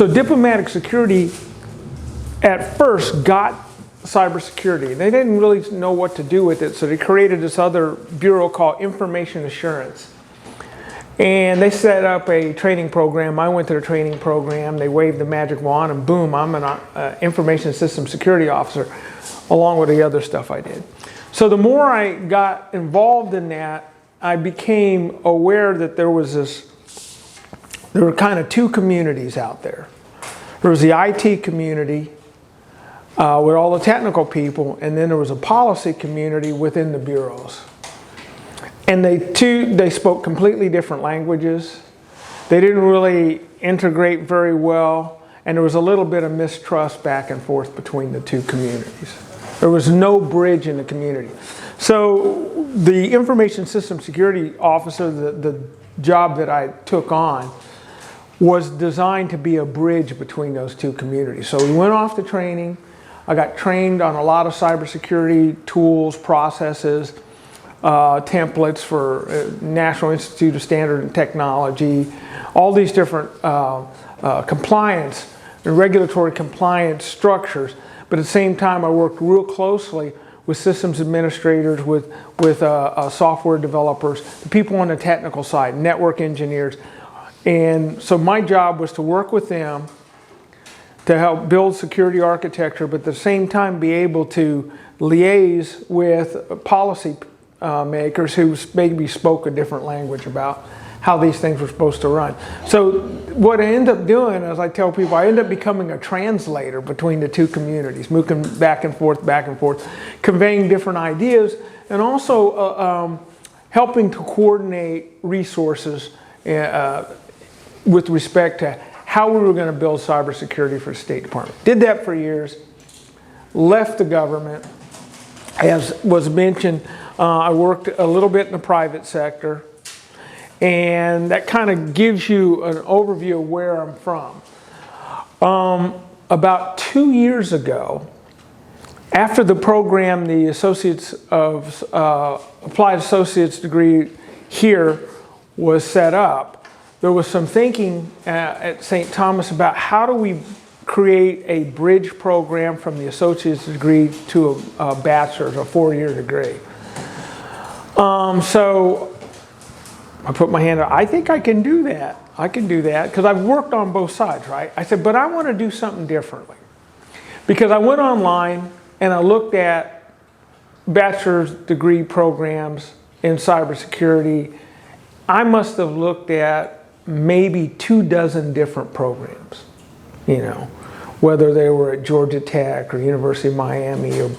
So diplomatic security at first got cybersecurity. They didn't really know what to do with it, so they created this other bureau called Information Assurance. And they set up a training program. I went to the training program. They waved the magic wand, and boom, I'm an information system security officer, along with the other stuff I did. So the more I got involved in that, I became aware that there were kind of two communities out there. There was the IT community with all the technical people, and then there was a policy community within the bureaus. And they spoke completely different languages. They didn't really integrate very well, and there was a little bit of mistrust back and forth between the two communities. There was no bridge in the community. So the information system security officer, the job that I took on, was designed to be a bridge between those two communities. So we went off to training. I got trained on a lot of cybersecurity tools, processes, templates for National Institute of Standard and Technology, all these different compliance and regulatory compliance structures. But at the same time, I worked real closely with systems administrators, with software developers, the people on the technical side, network engineers. And so my job was to work with them to help build security architecture, but at the same time be able to liaise with policy makers who maybe spoke a different language about how these things were supposed to run. So what I end up doing, as I tell people, I end up becoming a translator between the two communities, moving back and forth, conveying different ideas, and also helping to coordinate resources with respect to how we were going to build cybersecurity for the State Department. Did that for years, left the government. As was mentioned, I worked a little bit in the private sector, and that kind of gives you an overview of where I'm from. About 2 years ago, after the program, the Applied Associate's degree here was set up, there was some thinking at St. Thomas about how do we create a bridge program from the associate's degree to a bachelor's, a 4-year degree. So I put my hand up. I think I can do that. I can do that because I've worked on both sides, right? I said, but I want to do something differently. Because I went online and I looked at bachelor's degree programs in cybersecurity. I must have looked at maybe 24 different programs, you know, whether they were at Georgia Tech or University of Miami or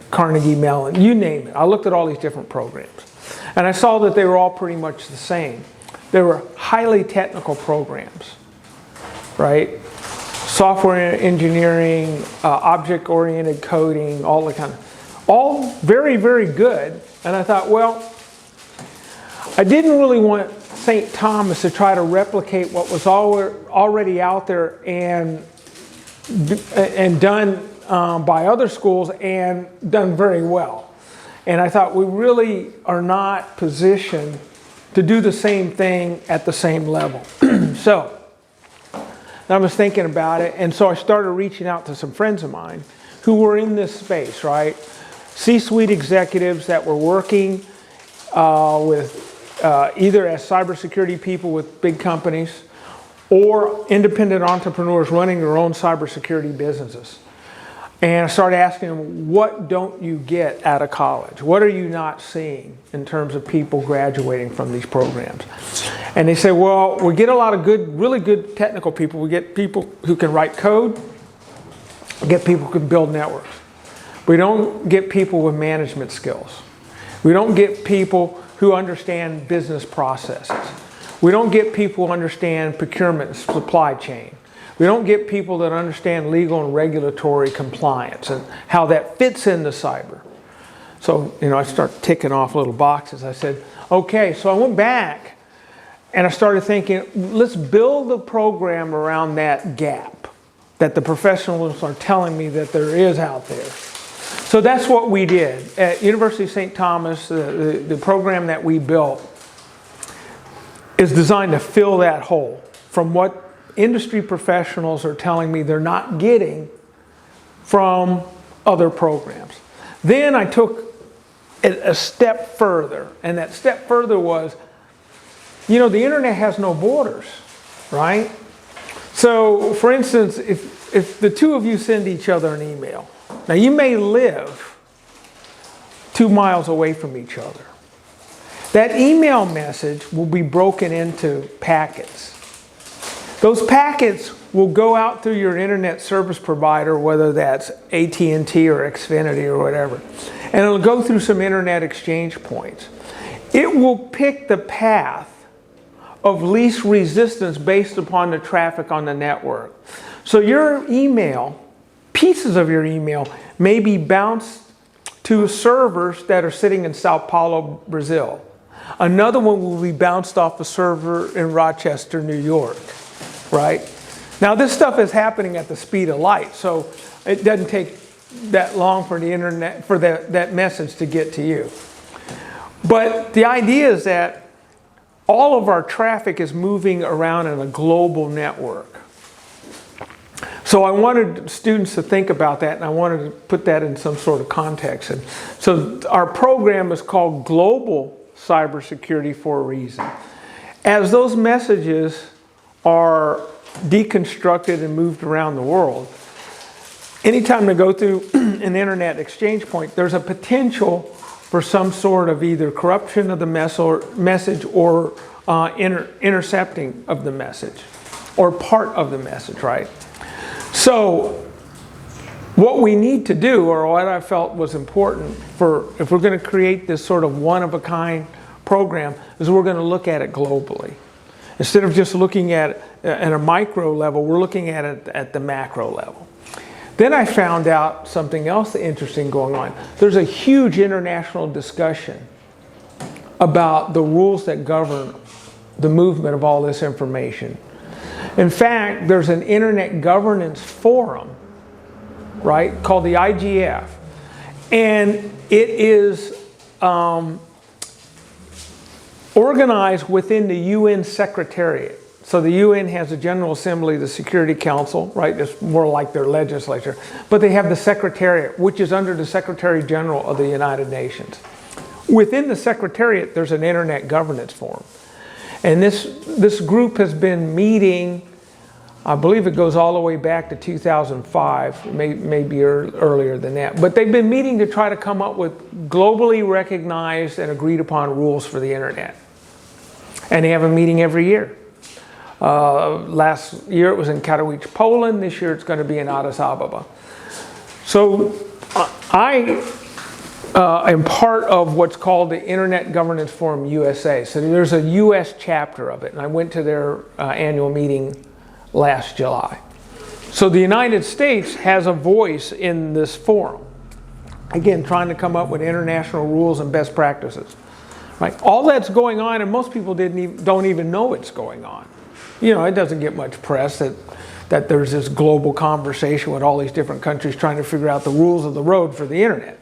Carnegie Mellon, you name it. I looked at all these different programs, and I saw that they were all pretty much the same. They were highly technical programs, right? Software engineering, object-oriented coding, all very, very good. And I thought, well, I didn't really want St. Thomas to try to replicate what was already out there and done by other schools and done very well. And I thought we really are not positioned to do the same thing at the same level. So I was thinking about it, and so I started reaching out to some friends of mine who were in this space, right? C-suite executives that were working with either as cybersecurity people with big companies or independent entrepreneurs running their own cybersecurity businesses. And I started asking them, what don't you get out of college? What are you not seeing in terms of people graduating from these programs? And they say, well, we get a lot of really good technical people. We get people who can write code. We get people who can build networks. We don't get people with management skills. We don't get people who understand business processes. We don't get people who understand procurement and supply chain. We don't get people that understand legal and regulatory compliance and how that fits into cyber. So, you know, I start ticking off little boxes. I said, okay, so I went back and I started thinking, let's build a program around that gap that the professionals are telling me that there is out there. So that's what we did. At University of St. Thomas, the program that we built is designed to fill that hole from what industry professionals are telling me they're not getting from other programs. Then I took it a step further, and that step further was, the internet has no borders, right? So, for instance, if the two of you send each other an email, now you may live 2 miles away from each other. That email message will be broken into packets. Those packets will go out through your internet service provider, whether that's AT&T or Xfinity or whatever, and it'll go through some internet exchange points. It will pick the path of least resistance based upon the traffic on the network. So your email, pieces of your email, may be bounced to servers that are sitting in Sao Paulo, Brazil. Another one will be bounced off a server in Rochester, New York, right? Now this stuff is happening at the speed of light, so it doesn't take that long for the internet, for that message to get to you. But the idea is that all of our traffic is moving around in a global network. So I wanted students to think about that, and I wanted to put that in some sort of context. And so our program is called Global Cybersecurity for a reason. As those messages are deconstructed and moved around the world, anytime they go through an internet exchange point, there's a potential for some sort of either corruption of the message or intercepting of the message, or part of the message, right? So what we need to do, or what I felt was important if we're going to create this sort of one-of-a-kind program, is we're going to look at it globally. Instead of just looking at it at a micro level, we're looking at it at the macro level. Then I found out something else interesting going on. There's a huge international discussion about the rules that govern the movement of all this information. In fact, there's an internet governance forum, right, called the IGF. And it is organized within the UN Secretariat. So the UN has the General Assembly, the Security Council, right? It's more like their legislature. But they have the Secretariat, which is under the Secretary General of the United Nations. Within the Secretariat, there's an Internet Governance Forum. And this group has been meeting, I believe it goes all the way back to 2005, maybe earlier than that. But they've been meeting to try to come up with globally recognized and agreed upon rules for the Internet. And they have a meeting every year. Last year it was in Katowice, Poland. This year it's going to be in Addis Ababa. So I am part of what's called the Internet Governance Forum USA. So there's a US chapter of it, and I went to their annual meeting last July. So the United States has a voice in this forum. Again, trying to come up with international rules and best practices. Right? All that's going on, and most people don't even know it's going on. It doesn't get much press that there's this global conversation with all these different countries trying to figure out the rules of the road for the internet.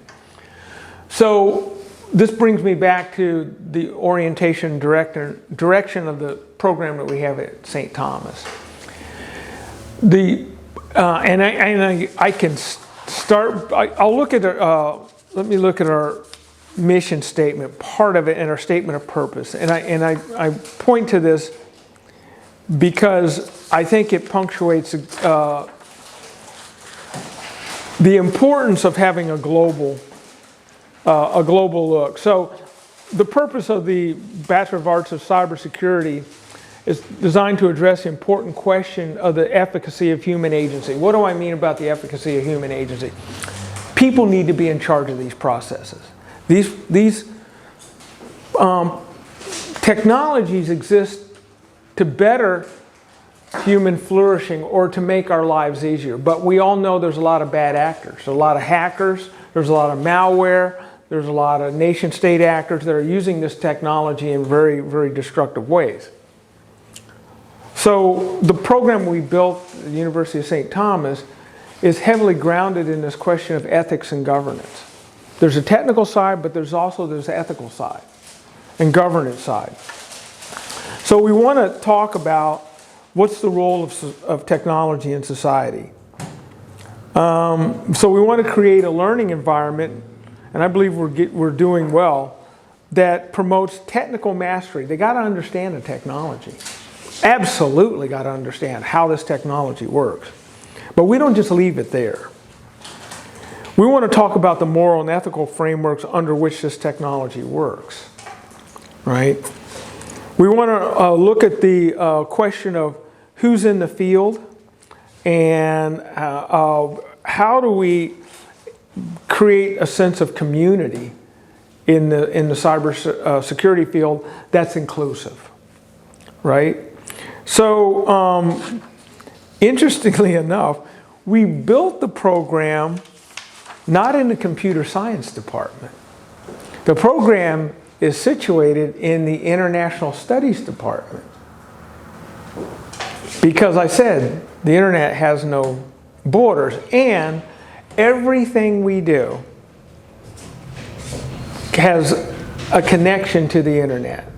So this brings me back to the orientation direction of the program that we have at St. Thomas. I can start. I'll look at let me look at our mission statement, part of it, and our statement of purpose. And I point to this because I think it punctuates the importance of having a global look. So the purpose of the Bachelor of Arts of Cybersecurity is designed to address the important question of the efficacy of human agency. What do I mean about the efficacy of human agency? People need to be in charge of these processes. These technologies exist to better human flourishing or to make our lives easier. But we all know there's a lot of bad actors. There's a lot of hackers, there's a lot of malware, there's a lot of nation-state actors that are using this technology in very, very destructive ways. So the program we built at the University of St. Thomas is heavily grounded in this question of ethics and governance. There's a technical side, but there's also this ethical side and governance side. So we want to talk about what's the role of technology in society? So we want to create a learning environment, and I believe we're doing well, that promotes technical mastery. They got to understand the technology. Absolutely got to understand how this technology works. But we don't just leave it there. We want to talk about the moral and ethical frameworks under which this technology works, right? We want to look at the question of who's in the field and how do we create a sense of community in the cyber security field that's inclusive, right? So interestingly enough, we built the program not in the computer science department. The program is situated in the international studies department. Because I said, the internet has no borders, and everything we do has a connection to the internet.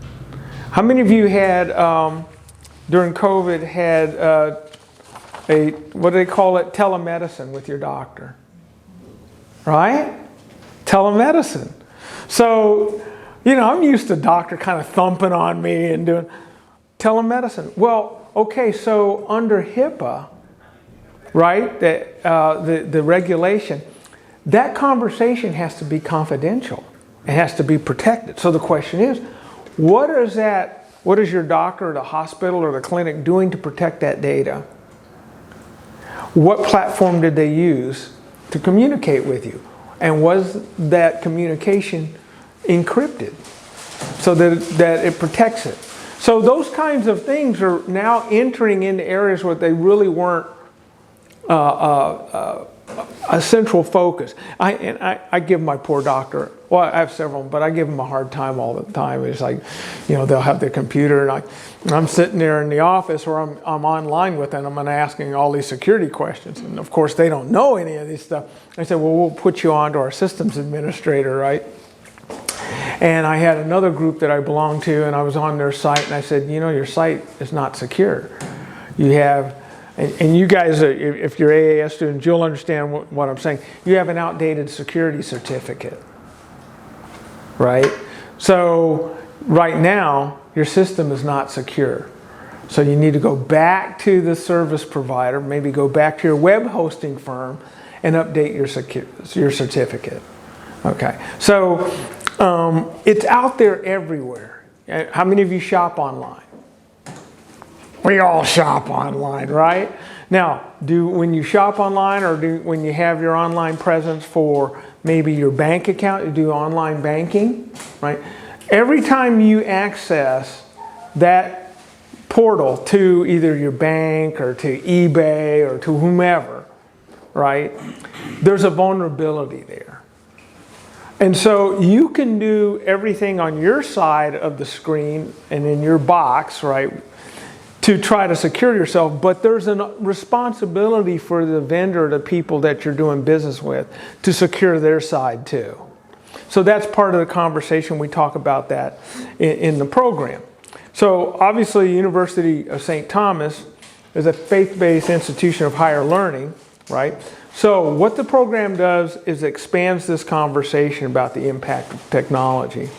How many of you had, during COVID, had what do they call it, telemedicine with your doctor? Right? Telemedicine. So, you know, I'm used to doctor kind of thumping on me and doing telemedicine. Well, okay, so under HIPAA, right, the regulation, that conversation has to be confidential. It has to be protected. So the question is, what is your doctor or the hospital or the clinic doing to protect that data? What platform did they use to communicate with you? And was that communication encrypted so that it protects it? So those kinds of things are now entering into areas where they really weren't a central focus. I give my poor doctor, well, I have several, but I give them a hard time all the time. It's like, you know, they'll have their computer and I'm sitting there in the office or I'm online with them and I'm asking all these security questions. And of course they don't know any of this stuff. I said, well, we'll put you on to our systems administrator, right? And I had another group that I belonged to and I was on their site and I said, you know, your site is not secure. You have, and you guys, if you're AAS students, you'll understand what I'm saying. You have an outdated security certificate, right? So right now, your system is not secure. So you need to go back to the service provider, maybe go back to your web hosting firm and update your certificate. Okay, so it's out there everywhere. How many of you shop online? We all shop online, right? Now, when you shop online or when you have your online presence for maybe your bank account, you do online banking, right? Every time you access that portal to either your bank or to eBay or to whomever, right? There's a vulnerability there. And so you can do everything on your side of the screen and in your box, right, to try to secure yourself, but there's a responsibility for the vendor, the people that you're doing business with, to secure their side too. So that's part of the conversation. We talk about that in the program. So obviously, University of St. Thomas is a faith-based institution of higher learning, right? So what the program does is expands this conversation about the impact of technology.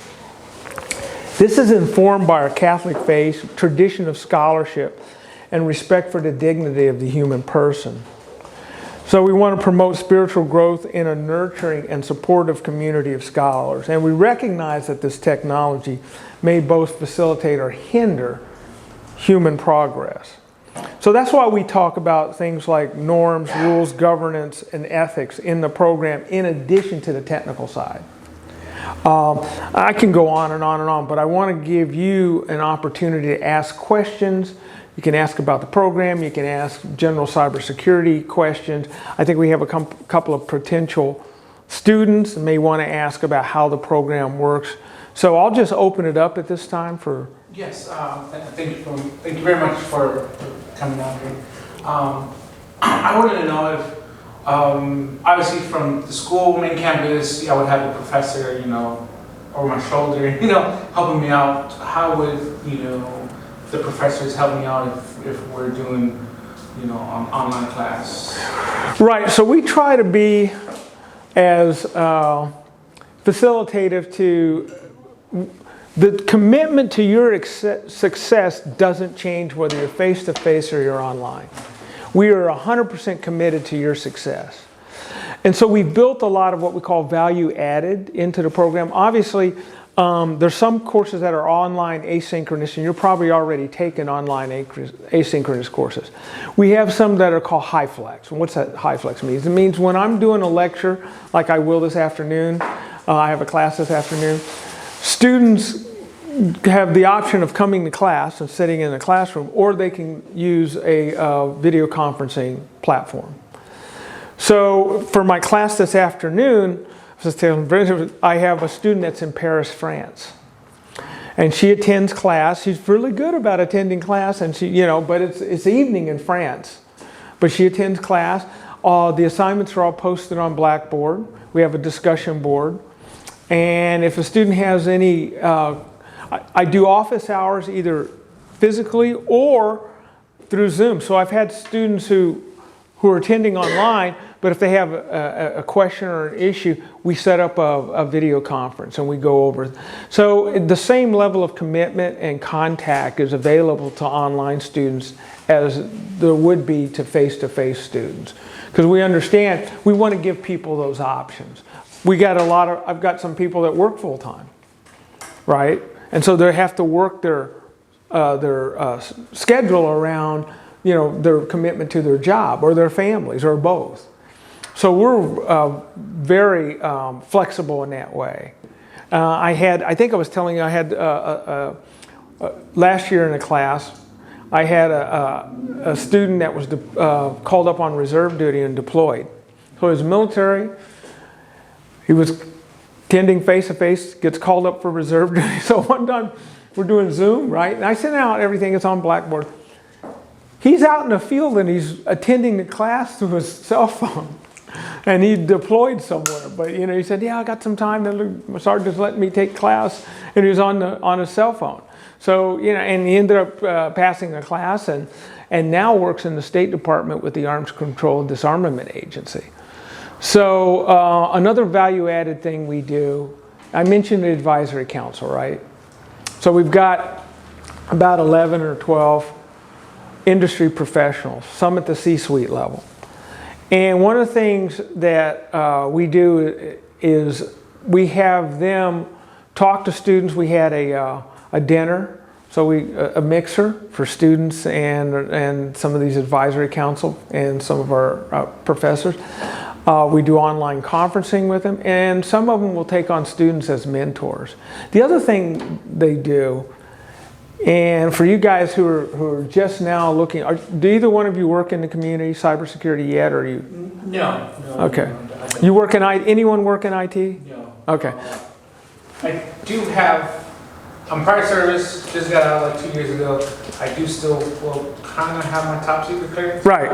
This is informed by our Catholic faith, tradition of scholarship, and respect for the dignity of the human person. So we want to promote spiritual growth in a nurturing and supportive community of scholars. And we recognize that this technology may both facilitate or hinder human progress. So that's why we talk about things like norms, rules, governance, and ethics in the program in addition to the technical side. I can go on and on and on, but I want to give you an opportunity to ask questions. You can ask about the program. You can ask general cybersecurity questions. I think we have a couple of potential students that may want to ask about how the program works. So I'll just open it up at this time for... Yes, thank you very much for coming out here. I wanted to know if, obviously from the school main campus, I would have a professor, over my shoulder, helping me out. How would, the professors help me out if we're doing, you know, online class? Right, so we try to be as facilitative to, the commitment to your success doesn't change whether you're face-to-face or you're online. We are 100% committed to your success. And so we've built a lot of what we call value added into the program. Obviously, there's some courses that are online asynchronous, and you're probably already taking online asynchronous courses. We have some that are called high flex. And what's that high flex means? It means when I'm doing a lecture, like I will this afternoon, I have a class this afternoon, students have the option of coming to class and sitting in the classroom, or they can use a video conferencing platform. So for my class this afternoon, I have a student that's in Paris, France. And she attends class. She's really good about attending class, and she, you know, but it's evening in France. But she attends class. The assignments are all posted on Blackboard. We have a discussion board. And if a student has any, I do office hours either physically or through Zoom. So I've had students who are attending online, but if they have a question or an issue, we set up a video conference and we go over. So the same level of commitment and contact is available to online students as there would be to face-to-face students. Because we understand, we want to give people those options. I've got some people that work full-time, right? And so they have to work their schedule around, you know, their commitment to their job or their families or both. So we're very flexible in that way. I think I was telling you, I had last year in a class, I had a student that was called up on reserve duty and deployed. So he was military. He was attending face-to-face, gets called up for reserve duty. So one time we're doing Zoom, right? And I sent out everything, it's on Blackboard. He's out in the field and he's attending the class through his cell phone. And he deployed somewhere, but you know, he said, "Yeah, I got some time. The sergeant's letting me take class," and he was on his cell phone. So you know, and he ended up passing the class, and now works in the State Department with the Arms Control and Disarmament Agency. So another value-added thing we do, I mentioned the advisory council, right? So we've got about 11 or 12 industry professionals, some at the C-suite level. And one of the things that we do is we have them talk to students. We had a dinner, so a mixer for students and some of these advisory council and some of our professors. We do online conferencing with them, and some of them will take on students as mentors. The other thing they do, and for you guys who are just now looking, do either one of you work in the community cybersecurity yet, or are you? No. Okay. No, You work in IT? Anyone work in IT? No. Okay. I do have, I'm prior service, just got out like 2 years ago. I do still, kind of have my top secret clearance. Right.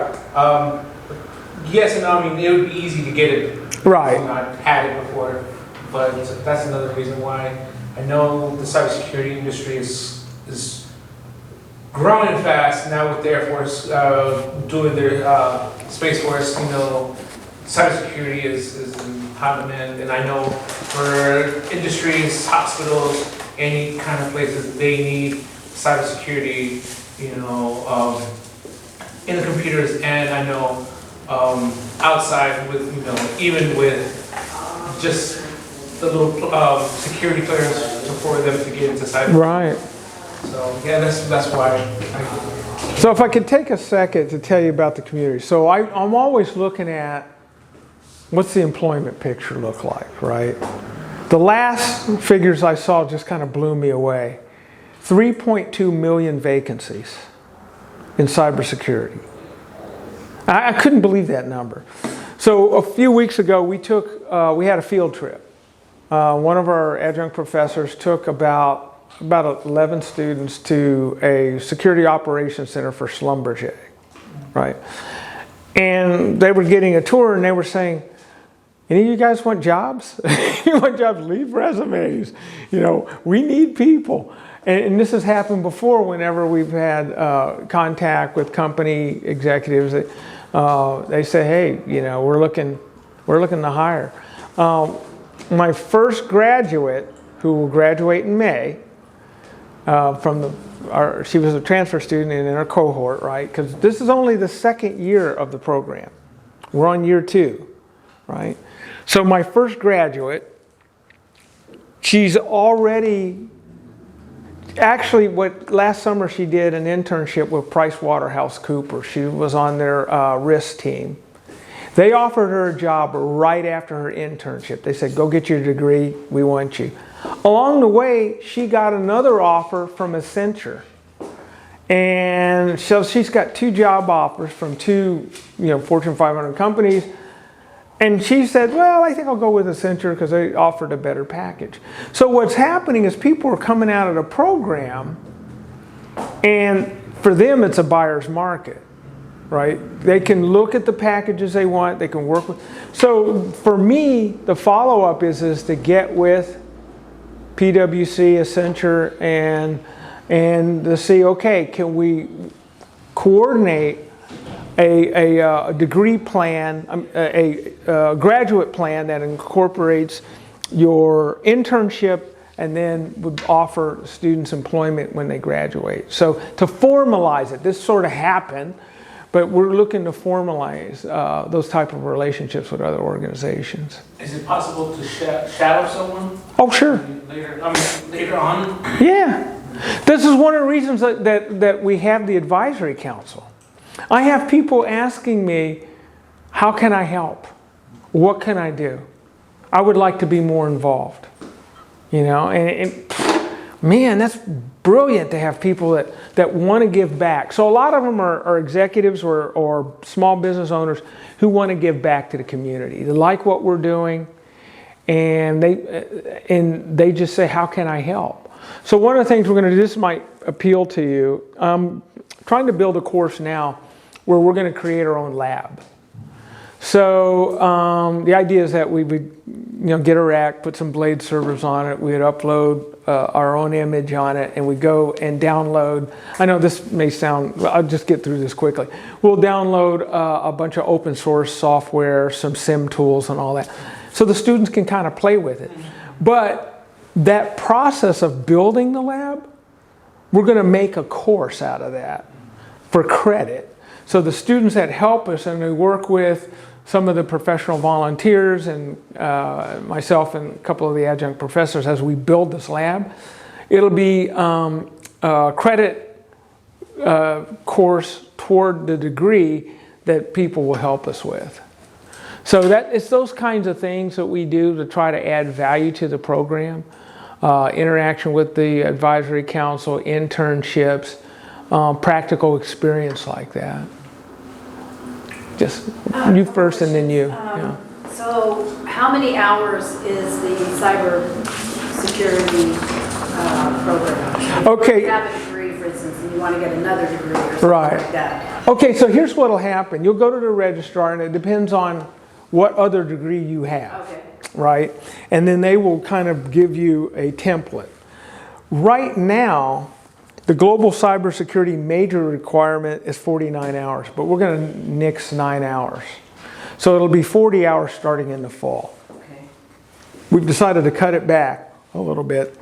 Yes and no, I mean, it would be easy to get it. Right. I had it before, but that's another reason why I know the cybersecurity industry is growing fast now with the Air Force doing their Space Force. You know, cybersecurity is in high demand, and I know for industries, hospitals, any kind of places, they need cybersecurity. You know, in the computers, and I know outside with, you know, even with just the little security clearance for them to get into cyber. Right. So yeah, that's why. So if I could take a second to tell you about the community. So I'm always looking at what's the employment picture look like, right? The last figures I saw just kind of blew me away. 3.2 million vacancies in cybersecurity. I couldn't believe that number. So a few weeks ago, we had a field trip. One of our adjunct professors took about 11 students to a security operations center for Schlumberger, right? And they were getting a tour, and they were saying, "Any of you guys want jobs? You want jobs? Leave resumes. You know, we need people." and this has happened before whenever we've had contact with company executives. They say, hey, you know, we're looking to hire. My first graduate, who will graduate in May, she was a transfer student in our cohort, right? Because this is only the second year of the program. We're on year 2, right? So my first graduate, she's already, actually last summer she did an internship with PricewaterhouseCoopers. She was on their risk team. They offered her a job right after her internship. They said, go get your degree, we want you. Along the way, she got another offer from Accenture. And so she's got 2 job offers from 2, Fortune 500 companies. And she said, well, I think I'll go with Accenture because they offered a better package. So what's happening is people are coming out of the program, and for them, it's a buyer's market, right? They can look at the packages they want, they can work with. So for me, the follow-up is to get with PwC, Accenture, and to see, okay, can we coordinate a degree plan, a graduate plan that incorporates your internship and then would offer students employment when they graduate. So to formalize it, this sort of happened, but we're looking to formalize those type of relationships with other organizations. Is it possible to shadow someone? Oh, sure. Later on? Yeah. This is one of the reasons that we have the advisory council. I have people asking me, how can I help? What can I do? I would like to be more involved. And man, that's brilliant to have people that want to give back. So a lot of them are executives or small business owners who want to give back to the community. They like what we're doing, and they just say, how can I help? So one of the things we're going to do, this might appeal to you, I'm trying to build a course now where we're going to create our own lab. So the idea is that we would get a rack, put some blade servers on it, we would upload our own image on it, and we go and download. I know this may sound, I'll just get through this quickly. We'll download a bunch of open source software, some sim tools and all that, so the students can kind of play with it. But that process of building the lab, we're going to make a course out of that for credit. So the students that help us, and we work with some of the professional volunteers and myself and a couple of the adjunct professors as we build this lab, it'll be a credit course toward the degree that people will help us with. So it's those kinds of things that we do to try to add value to the program. Interaction with the advisory council, internships, practical experience like that. Just you first and then you. Yeah. So how many hours is the cybersecurity program? Okay. If you have a degree, for instance, and you want to get another degree or something like that. Okay, so here's what will happen. You'll go to the registrar, and it depends on what other degree you have. Okay. Right? And then they will kind of give you a template. Right now, the global cybersecurity major requirement is 49 hours, but we're going to nix 9 hours. So it'll be 40 hours starting in the fall. Okay. We've decided to cut it back a little bit.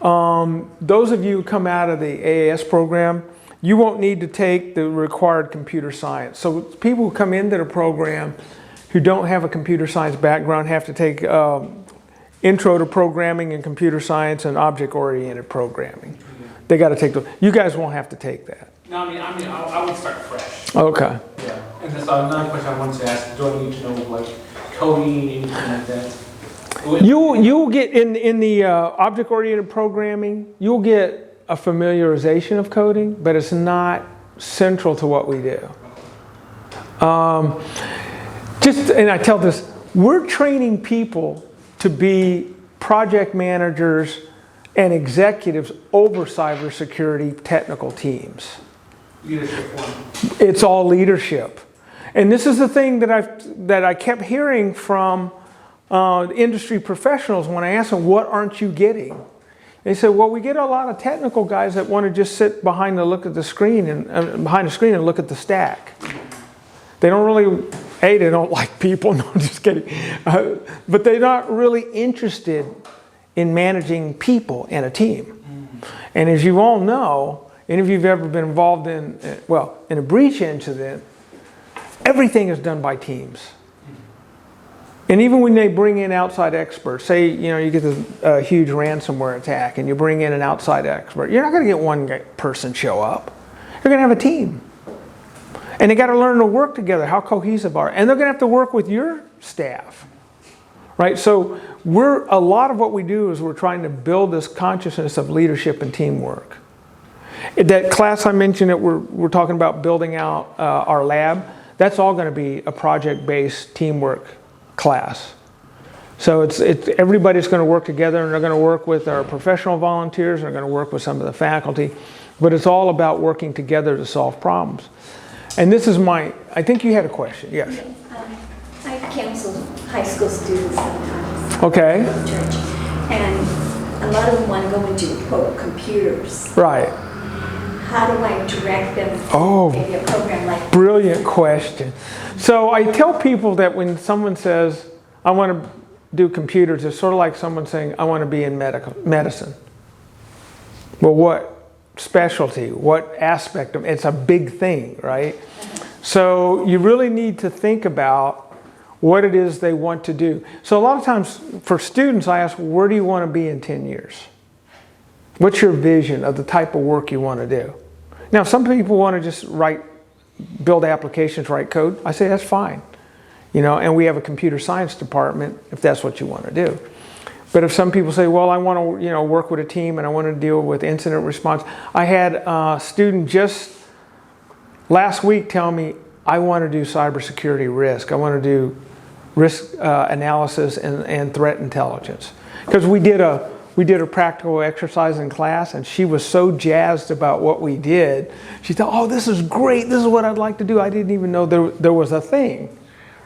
Those of you who come out of the AAS program, you won't need to take the required computer science. So people who come into the program who don't have a computer science background have to take intro to programming and computer science and object-oriented programming. They got to take those. You guys won't have to take that. No, I would start fresh. Okay. Yeah. And that's another question I wanted to ask. Do I need to know like coding, anything like that? You'll get in the object-oriented programming. You'll get a familiarization of coding, but it's not central to what we do. And I tell this, we're training people to be project managers and executives over cybersecurity technical teams. Leadership one. It's all leadership. And this is the thing that I kept hearing from industry professionals when I asked them, what aren't you getting? They said, well, we get a lot of technical guys that want to just sit behind the look at the screen and behind the screen and look at the stack. They don't really, they don't like people. No, I'm just kidding. But they're not really interested in managing people in a team. And as you all know, any of you have ever been involved in, well, in a breach incident, everything is done by teams. And even when they bring in outside experts, say, you get this huge ransomware attack and you bring in an outside expert, you're not going to get one person show up. You're going to have a team. And they got to learn to work together, how cohesive are. And they're going to have to work with your staff. Right? So a lot of what we do is we're trying to build this consciousness of leadership and teamwork. That class I mentioned that we're talking about building out our lab, that's all going to be a project-based teamwork class. So it's everybody's going to work together, and they're going to work with our professional volunteers, and they're going to work with some of the faculty, but it's all about working together to solve problems. And this is I think you had a question, yes? I counsel high school students sometimes. Okay. At church, and a lot of them want to go into, quote, computers. Right. How do I direct them? Oh, maybe a program like brilliant question. So I tell people that when someone says, I want to do computers, it's sort of like someone saying, I want to be in medicine. Well, what specialty, what aspect of it's a big thing, right? So you really need to think about what it is they want to do. So a lot of times for students, I ask, where do you want to be in 10 years? What's your vision of the type of work you want to do? Now, some people want to just build applications, write code. I say that's fine. And we have a computer science department if that's what you want to do. But if some people say, well, I want to work with a team and I want to deal with incident response. I had a student just last week tell me, I want to do cybersecurity risk. I want to do risk analysis and threat intelligence. Because we did a practical exercise in class, and she was so jazzed about what we did. She thought, oh, this is great. This is what I'd like to do. I didn't even know there was a thing,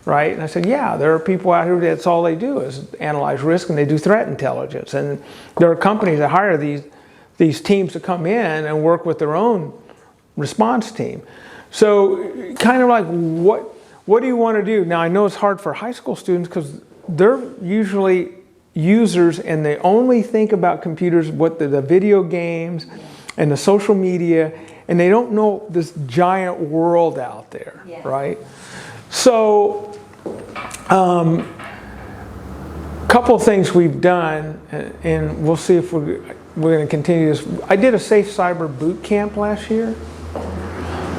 right? And I said, yeah, there are people out here that's all they do is analyze risk, and they do threat intelligence. And there are companies that hire these teams to come in and work with their own response team. So kind of like, what do you want to do? Now, I know it's hard for high school students because they're usually users and they only think about computers, what the video games and the social media, and they don't know this giant world out there, right? So a couple of things we've done, and we'll see if we're going to continue this. I did a Safe Cyber boot camp last year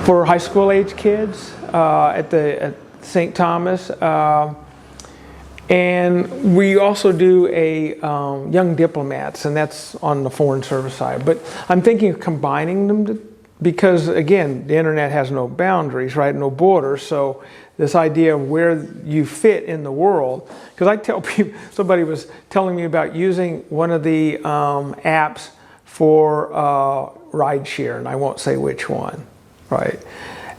for high school age kids at St. Thomas. And we also do a young diplomats, and that's on the foreign service side. But I'm thinking of combining them because, again, the internet has no boundaries, right? No borders. So this idea of where you fit in the world, because I tell people, somebody was telling me about using one of the apps for rideshare, and I won't say which one, right?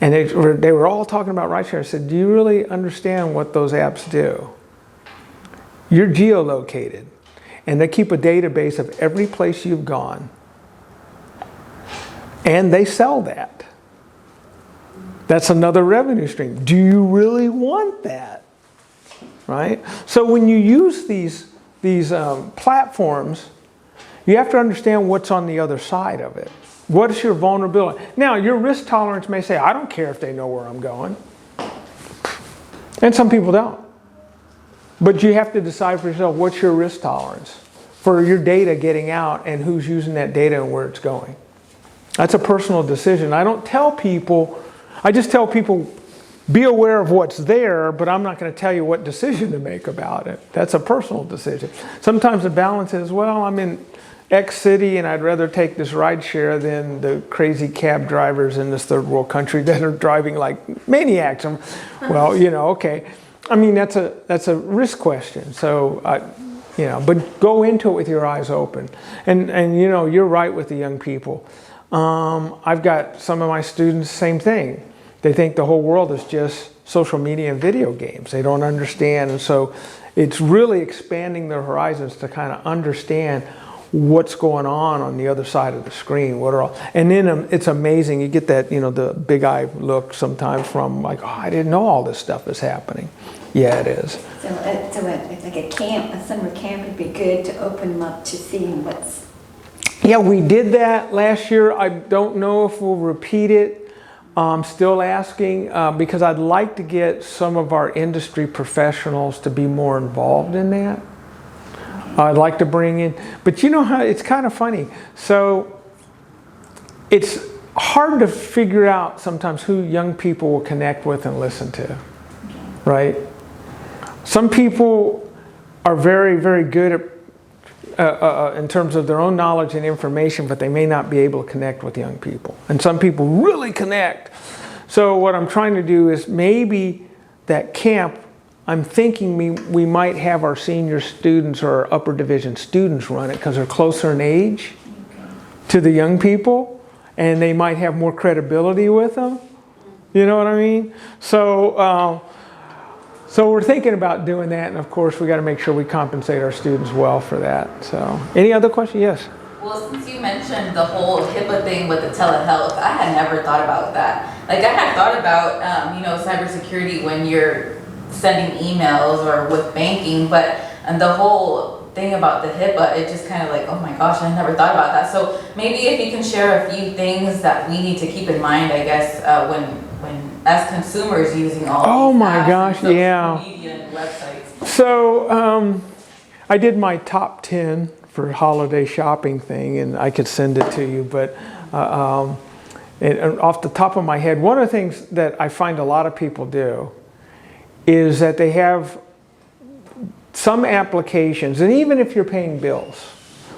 And they were all talking about rideshare. I said, do you really understand what those apps do? You're geolocated, and they keep a database of every place you've gone, and they sell that. That's another revenue stream. Do you really want that? Right? So when you use these platforms, you have to understand what's on the other side of it. What is your vulnerability? Now, your risk tolerance may say, I don't care if they know where I'm going. And some people don't. But you have to decide for yourself, what's your risk tolerance for your data getting out and who's using that data and where it's going. That's a personal decision. I don't tell people, I just tell people, be aware of what's there, but I'm not going to tell you what decision to make about it. That's a personal decision. Sometimes the balance is, well, I'm in X city and I'd rather take this ride share than the crazy cab drivers in this third world country that are driving like maniacs. Well, okay. I mean, that's a risk question. So, but go into it with your eyes open. And you're right with the young people. I've got some of my students, same thing. They think the whole world is just social media and video games. They don't understand. And so it's really expanding their horizons to kind of understand what's going on the other side of the screen. And then it's amazing. You get that, the big eye look sometimes from like, oh, I didn't know all this stuff is happening. Yeah, it is. So it's like a camp, a summer camp would be good to open them up to seeing what's. Yeah, we did that last year. I don't know if we'll repeat it. I'm still asking because I'd like to get some of our industry professionals to be more involved in that. I'd like to bring in, but you know how it's kind of funny. So it's hard to figure out sometimes who young people will connect with and listen to, right? Some people are very, very good at in terms of their own knowledge and information, but they may not be able to connect with young people. And some people really connect. So what I'm trying to do is maybe that camp, I'm thinking we might have our senior students or our upper division students run it because they're closer in age to the young people and they might have more credibility with them. You know what I mean? So we're thinking about doing that, and of course we got to make sure we compensate our students well for that. So, any other questions? Yes. Well, since you mentioned the whole HIPAA thing with the telehealth, I had never thought about that. Like I had thought about, cybersecurity when you're sending emails or with banking, but and the whole thing about the HIPAA, it just kind of like, oh my gosh, I never thought about that. So maybe if you can share a few things that we need to keep in mind, I guess, when as consumers using all oh these my apps gosh, and yeah. social media and websites. So I did my top 10 for holiday shopping thing, and I could send it to you. But and off the top of my head, one of the things that I find a lot of people do is that they have some applications, and even if you're paying bills,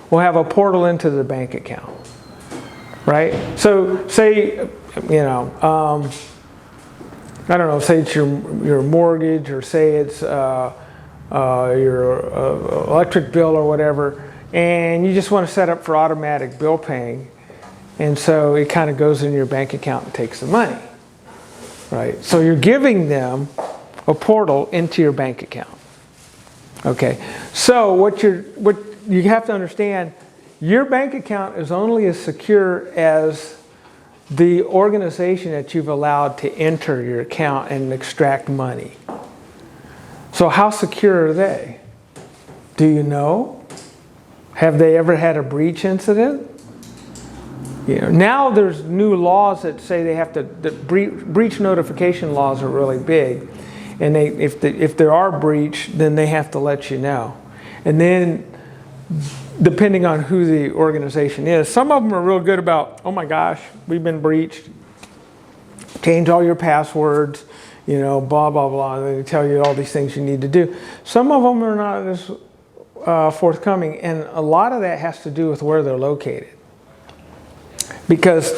will have a portal into the bank account, right? So say, I don't know, say it's your mortgage, or say it's your electric bill or whatever, and you just want to set up for automatic bill paying, and so it kind of goes in your bank account and takes the money, right? So you're giving them a portal into your bank account. Okay, so what you have to understand, your bank account is only as secure as the organization that you've allowed to enter your account and extract money. So how secure are they? Do you know? Have they ever had a breach incident? Now there's new laws that say they have to, the breach notification laws are really big. And if there are breach, then they have to let you know. And then depending on who the organization is, some of them are real good about, oh my gosh, we've been breached. Change all your passwords, blah, blah, blah. They tell you all these things you need to do. Some of them are not as forthcoming, and a lot of that has to do with where they're located. Because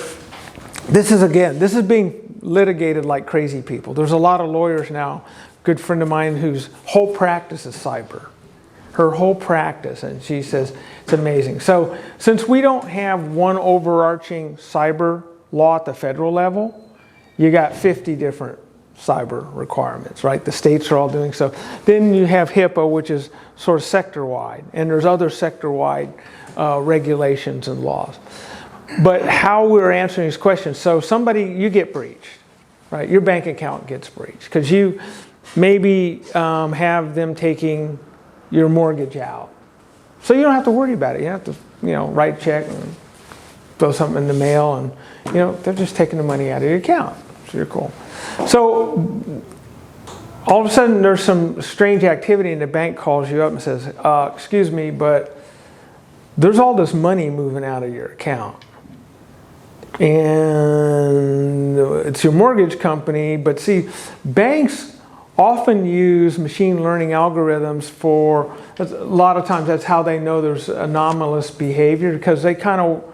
this is being litigated like crazy people. There's a lot of lawyers now. A good friend of mine whose whole practice is cyber. Her whole practice, and she says it's amazing. So since we don't have one overarching cyber law at the federal level, you got 50 different cyber requirements, right? The states are all doing so. Then you have HIPAA, which is sort of sector-wide, and there's other sector-wide regulations and laws. But how we're answering these questions, so you get breached, right? Your bank account gets breached because you maybe have them taking your mortgage out. So you don't have to worry about it. You don't have to, write a check and throw something in the mail, and, they're just taking the money out of your account. So you're cool. So all of a sudden there's some strange activity and the bank calls you up and says, excuse me, but there's all this money moving out of your account. And it's your mortgage company, but see, banks often use machine learning algorithms for, a lot of times that's how they know there's anomalous behavior, because they kind of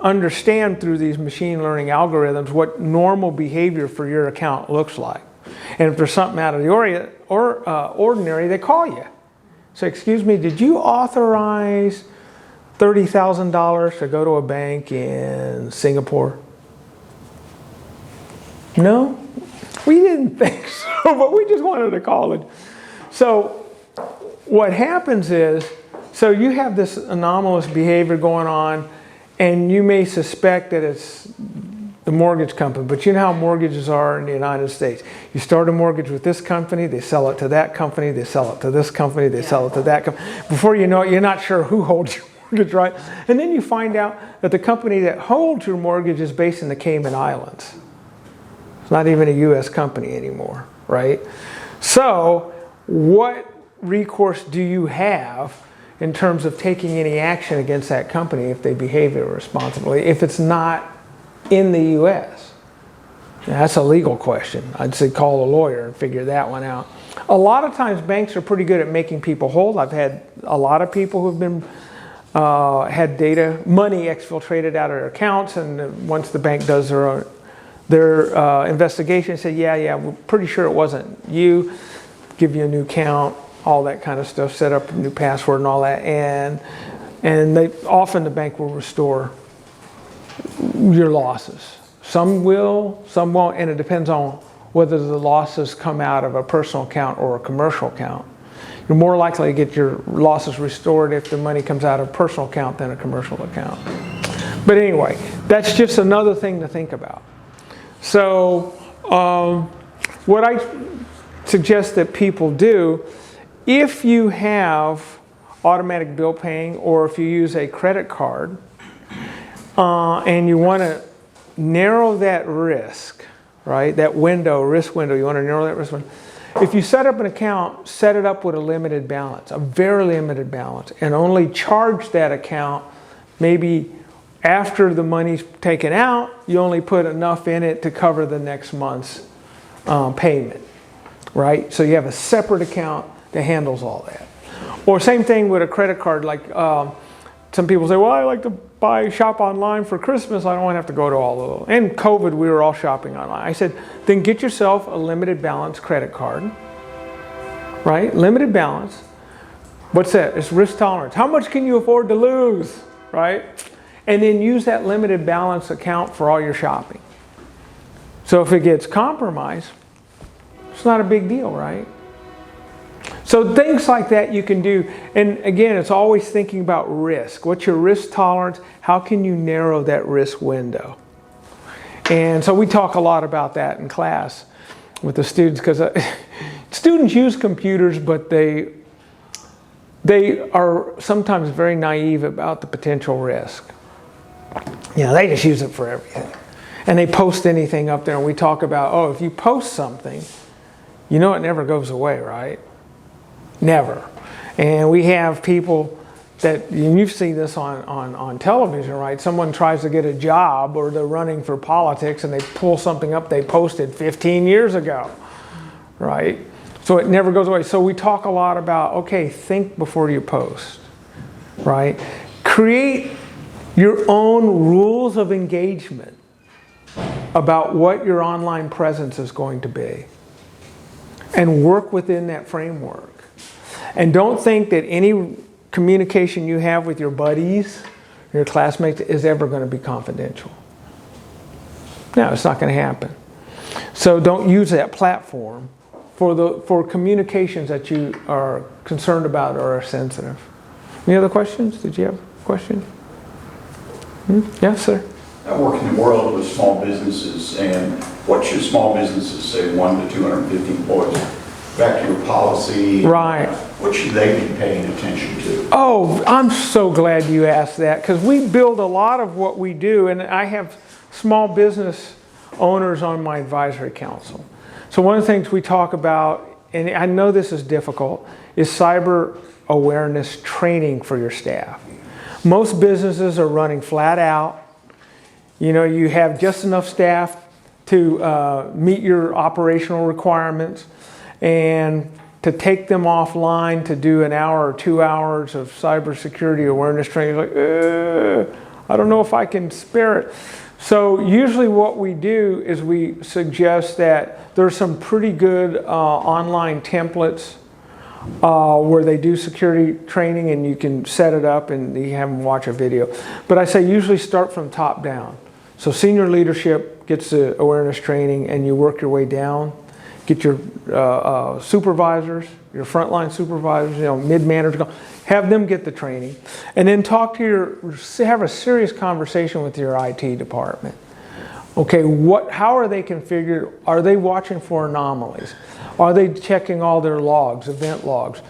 understand through these machine learning algorithms what normal behavior for your account looks like. And if there's something out of the ordinary, they call you. Say, excuse me, did you authorize $30,000 to go to a bank in Singapore? No? We didn't think so, but we just wanted to call it. So what happens is So you have this anomalous behavior going on, and you may suspect that it's the mortgage company, but you know how mortgages are in the United States. You start a mortgage with this company, they sell it to that company, they sell it to this company, they sell it to that company. Before you know it, you're not sure who holds your mortgage, right? And then you find out that the company that holds your mortgage is based in the Cayman Islands. It's not even a U.S. company anymore, right? So what recourse do you have in terms of taking any action against that company if they behave irresponsibly, if it's not in the U.S.? That's a legal question. I'd say call a lawyer and figure that one out. A lot of times banks are pretty good at making people whole. I've had a lot of people who've been had money exfiltrated out of their accounts, and once the bank does their investigation, say, yeah, we're pretty sure it wasn't you. Give you a new account, all that kind of stuff, set up a new password and all that, and often the bank will restore your losses. Some will, some won't, and it depends on whether the losses come out of a personal account or a commercial account. You're more likely to get your losses restored if the money comes out of a personal account than a commercial account. But anyway, that's just another thing to think about. So what I suggest that people do, if you have automatic bill paying, or if you use a credit card, and you want to narrow that risk, right? That risk window, you want to narrow that risk window. If you set up an account, set it up with a limited balance, a very limited balance, and only charge that account maybe after the money's taken out, you only put enough in it to cover the next month's payment, right? So you have a separate account that handles all that. Or same thing with a credit card, like some people say, well, I like to shop online for Christmas, I don't want to have to go to all of those. In COVID, we were all shopping online. I said, then get yourself a limited balance credit card, right? Limited balance. What's that? It's risk tolerance. How much can you afford to lose, right? And then use that limited balance account for all your shopping. So if it gets compromised, it's not a big deal, right? So things like that you can do. And again, it's always thinking about risk. What's your risk tolerance? How can you narrow that risk window? And so we talk a lot about that in class with the students, because students use computers, but they are sometimes very naive about the potential risk. You know, they just use it for everything. And they post anything up there, and we talk about, oh, if you post something, you know it never goes away, right? Never. And we have people that, and you've seen this on television, right? Someone tries to get a job, or they're running for politics, and they pull something up they posted 15 years ago, right? So it never goes away. So we talk a lot about, okay, think before you post, right? Create your own rules of engagement about what your online presence is going to be, and work within that framework. And don't think that any communication you have with your buddies, your classmates, is ever going to be confidential. No, it's not going to happen. So don't use that platform for communications that you are concerned about or are sensitive. Any other questions? Did you have a question? Yes, sir. I work in the world with small businesses, and what should small businesses say, 1 to 250 employees? Back to your policy. Right. What should they be paying attention to? Oh, I'm so glad you asked that, because we build a lot of what we do, and I have small business owners on my advisory council. So one of the things we talk about, and I know this is difficult, is cyber awareness training for your staff. Most businesses are running flat out. You know, you have just enough staff to meet your operational requirements, and to take them offline to do an hour or 2 hours of cybersecurity awareness training, like, I don't know if I can spare it. So usually what we do is we suggest that there's some pretty good online templates where they do security training, and you can set it up and you have them watch a video. But I say usually start from top down. So senior leadership gets the awareness training, and you work your way down. Get your supervisors, your frontline supervisors, mid-managers, have them get the training, and then have a serious conversation with your IT department. Okay, how are they configured? Are they watching for anomalies? Are they checking all their logs, event logs?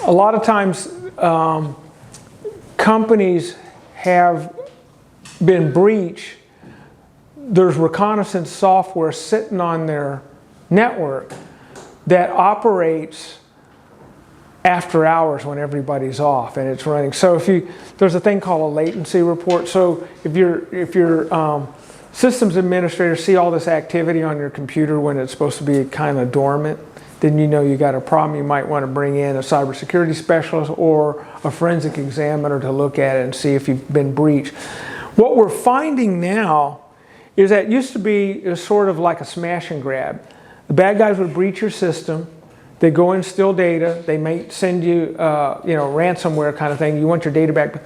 A lot of times, companies have been breached. There's reconnaissance software sitting on their network that operates after hours when everybody's off and it's running. So there's a thing called a latency report. So if your systems administrator see all this activity on your computer when it's supposed to be kind of dormant, then you got a problem. You might want to bring in a cybersecurity specialist or a forensic examiner to look at it and see if you've been breached. What we're finding now is that used to be sort of like a smash and grab. The bad guys would breach your system. They go and steal data. They may send you, ransomware kind of thing. You want your data back.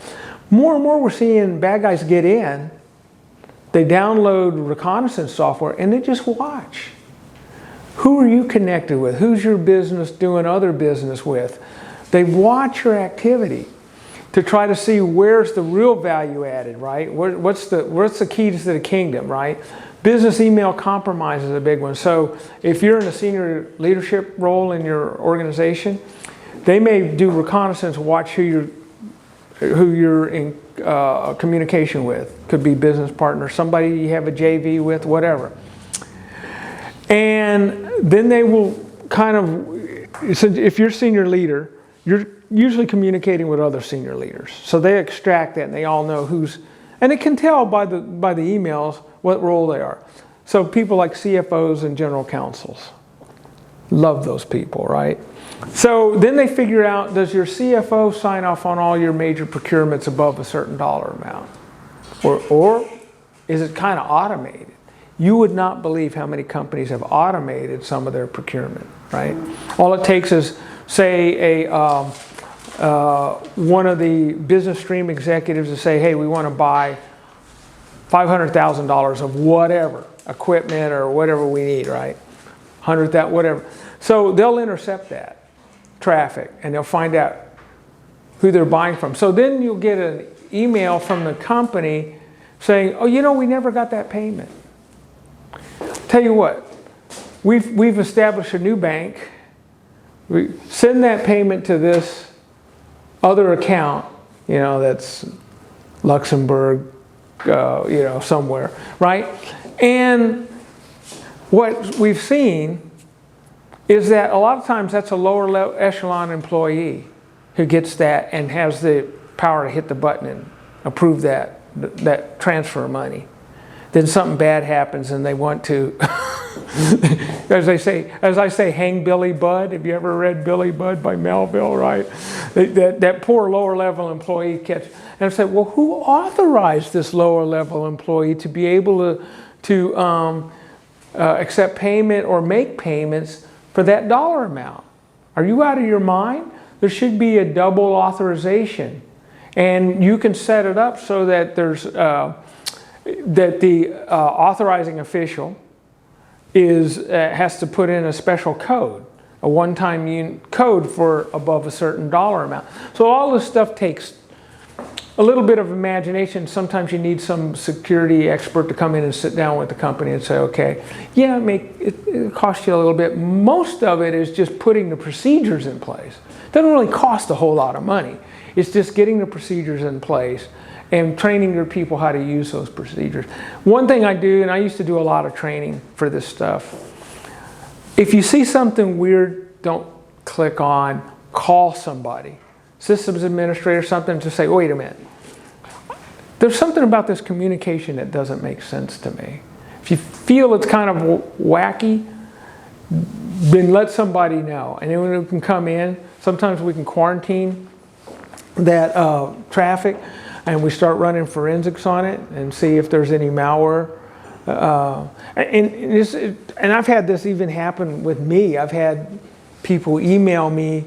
More and more we're seeing bad guys get in. They download reconnaissance software and they just watch. Who are you connected with? Who's your business doing other business with? They watch your activity to try to see where's the real value added, right? What's the key to the kingdom, right? Business email compromise is a big one. So if you're in a senior leadership role in your organization, they may do reconnaissance, watch who you're in communication with. Could be business partner, somebody you have a JV with, whatever. And then they will if you're senior leader, you're usually communicating with other senior leaders. So they extract that and they all know and it can tell by the emails what role they are. So people like CFOs and general counsels. Love those people, right? So then they figure out, does your CFO sign off on all your major procurements above a certain dollar amount? Or is it kind of automated? You would not believe how many companies have automated some of their procurement, right? All it takes is, say, one of the business stream executives to say, hey, we want to buy $500,000 of whatever, equipment or whatever we need, right? 100,000, whatever. So they'll intercept that traffic and they'll find out who they're buying from. So then you'll get an email from the company saying, oh, we never got that payment. Tell you what, we've established a new bank. We send that payment to this other account, that's Luxembourg, somewhere, right? And what we've seen is that a lot of times that's a lower echelon employee who gets that and has the power to hit the button and approve that transfer of money. Then something bad happens and they want to, as I say, hang Billy Budd. Have you ever read Billy Budd by Melville, right? That poor lower level employee and I said, well, who authorized this lower level employee to be able to accept payment or make payments for that dollar amount? Are you out of your mind? There should be a double authorization. And you can set it up so that there's that the authorizing official has to put in a special code, a one-time code for above a certain dollar amount. So all this stuff takes a little bit of imagination. Sometimes you need some security expert to come in and sit down with the company and say, okay, yeah, it costs you a little bit. Most of it is just putting the procedures in place. It doesn't really cost a whole lot of money. It's just getting the procedures in place and training your people how to use those procedures. One thing I do, and I used to do a lot of training for this stuff, if you see something weird, don't click on, call somebody. Systems administrator, something, to say, wait a minute. There's something about this communication that doesn't make sense to me. If you feel it's kind of wacky, then let somebody know. And then we can come in. Sometimes we can quarantine that traffic and we start running forensics on it and see if there's any malware. And I've had this even happen with me. I've had people email me,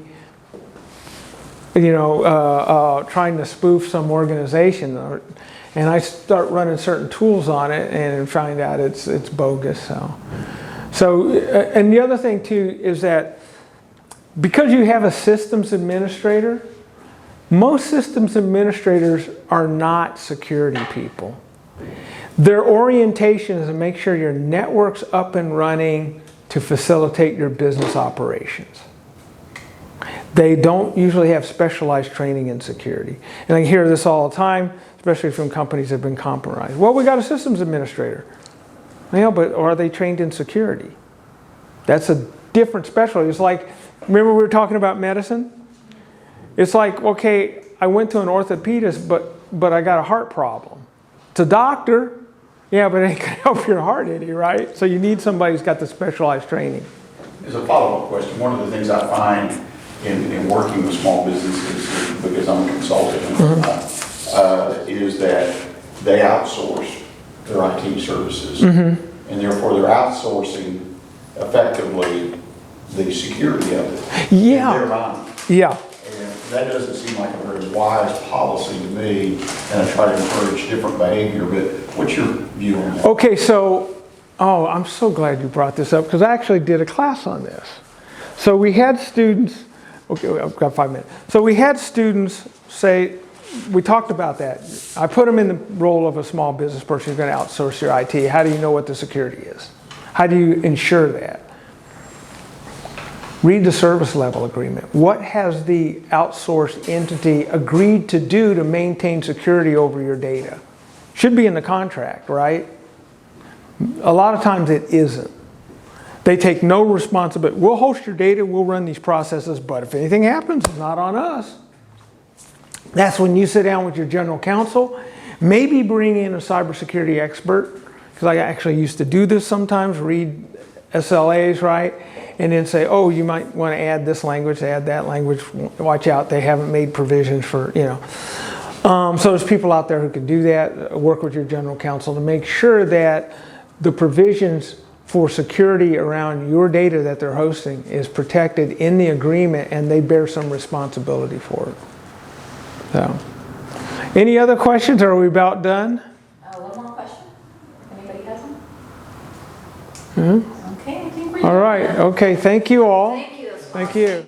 trying to spoof some organization, and I start running certain tools on it and find out it's bogus. So, and the other thing too is that because you have a systems administrator, most systems administrators are not security people. Their orientation is to make sure your network's up and running to facilitate your business operations. They don't usually have specialized training in security. And I hear this all the time, especially from companies that have been compromised. Well, we got a systems administrator. Yeah, but are they trained in security? That's a different specialty. It's like, remember we were talking about medicine? It's like, okay, I went to an orthopedist, but I got a heart problem. It's a doctor. Yeah, but it ain't gonna help your heart any, right? So you need somebody who's got the specialized training. As a follow-up question, one of the things I find in working with small businesses, because I'm a consultant, is that they outsource their IT services. And therefore they're outsourcing effectively the security of it. Yeah. In their mind. Yeah. And that doesn't seem like a very wise policy to me, and I try to encourage different behavior, but what's your view on that? Okay, so, I'm so glad you brought this up because I actually did a class on this. So we had students, okay, I've got 5 minutes. So we had students say, we talked about that. I put them in the role of a small business person who's going to outsource your IT. How do you know what the security is? How do you ensure that? Read the service level agreement. What has the outsourced entity agreed to do to maintain security over your data? Should be in the contract, right? A lot of times it isn't. They take no responsibility. We'll host your data, we'll run these processes, but if anything happens, it's not on us. That's when you sit down with your general counsel, maybe bring in a cybersecurity expert, because I actually used to do this sometimes, read SLAs, right? And then say, oh, you might want to add this language, add that language, watch out, they haven't made provisions for, you know. So there's people out there who can do that, work with your general counsel to make sure that the provisions for security around your data that they're hosting is protected in the agreement and they bear some responsibility for it. So, any other questions, or are we about done? One more question. Anybody has one? Okay, I think we're done. All right, okay, thank you all. Thank you. Thank you.